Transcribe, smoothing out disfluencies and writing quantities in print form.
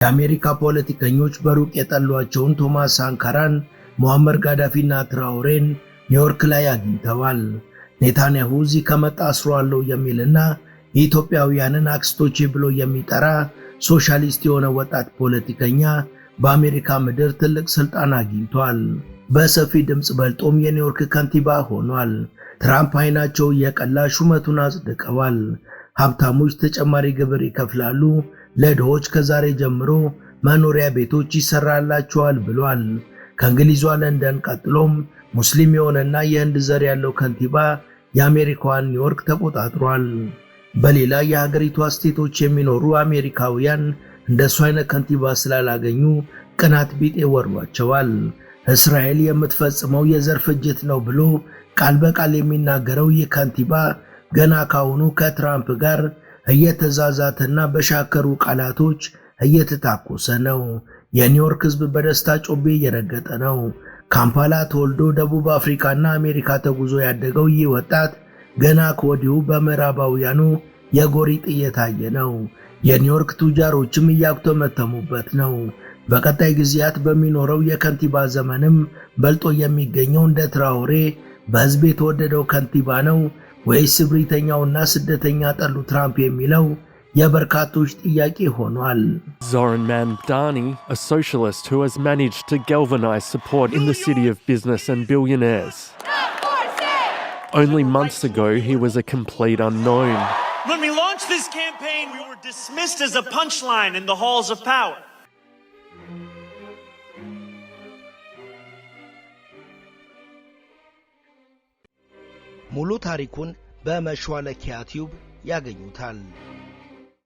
የአሜሪካ ፖለቲከኞች በሩቅ የጠሏቸውን ቶማስ ሳንካራን፣ ሙአመር ጋዳፊና ትራውሬን ኒውዮርክ ላይ አግኝተዋል። ኔታንያሁ እዚህ ከመጣ አስሯለሁ የሚልና የኢትዮጵያውያንን አክስቶቼ ብሎ የሚጠራ ሶሻሊስት የሆነ ወጣት ፖለቲከኛ በአሜሪካ ምድር ትልቅ ስልጣን አግኝቷል። በሰፊ ድምጽ በልጦም የኒውዮርክ ከንቲባ ሆኗል። ትራምፕ አይናቸው እየቀላ ሹመቱን አጽድቀዋል። ሀብታሞች ተጨማሪ ግብር ይከፍላሉ፣ ለድሆች ከዛሬ ጀምሮ መኖሪያ ቤቶች ይሰራላቸዋል ብሏል። ከእንግሊዟ ለንደን ቀጥሎም ሙስሊም የሆነና የህንድ ዘር ያለው ከንቲባ የአሜሪካዋን ኒውዮርክ ተቆጣጥሯል። በሌላ የሀገሪቷ ስቴቶች የሚኖሩ አሜሪካውያን እንደሱ አይነት ከንቲባ ስላላገኙ ቅናት ቢጤ ወርዋቸዋል። እስራኤል የምትፈጽመው የዘር ፍጅት ነው ብሎ ቃል በቃል የሚናገረው ይህ ከንቲባ ገና ካሁኑ ከትራምፕ ጋር እየተዛዛተና በሻከሩ ቃላቶች እየተታኮሰ ነው። የኒውዮርክ ህዝብ በደስታ ጮቤ እየረገጠ ነው። ካምፓላ ተወልዶ ደቡብ አፍሪካና አሜሪካ ተጉዞ ያደገው ይህ ወጣት ገና ከወዲሁ በምዕራባውያኑ የጎሪጥ እየታየ ነው። የኒውዮርክ ቱጃሮችም እያኩተመተሙበት ነው። በቀጣይ ጊዜያት በሚኖረው የከንቲባ ዘመንም በልጦ የሚገኘው እንደ ትራውሬ በህዝብ የተወደደው ከንቲባ ነው ወይስ እብሪተኛውና ስደተኛ ጠሉ ትራምፕ የሚለው የበርካቶች ጥያቄ ሆኗል። Zoran Mamdani, a socialist who has managed to galvanize support in the city of business and billionaires. Only months ago, he was a complete unknown. When we launched this campaign, we were dismissed as a punchline in the halls of power. ሙሉ ታሪኩን በመሿለኪያ ቲዩብ ያገኙታል።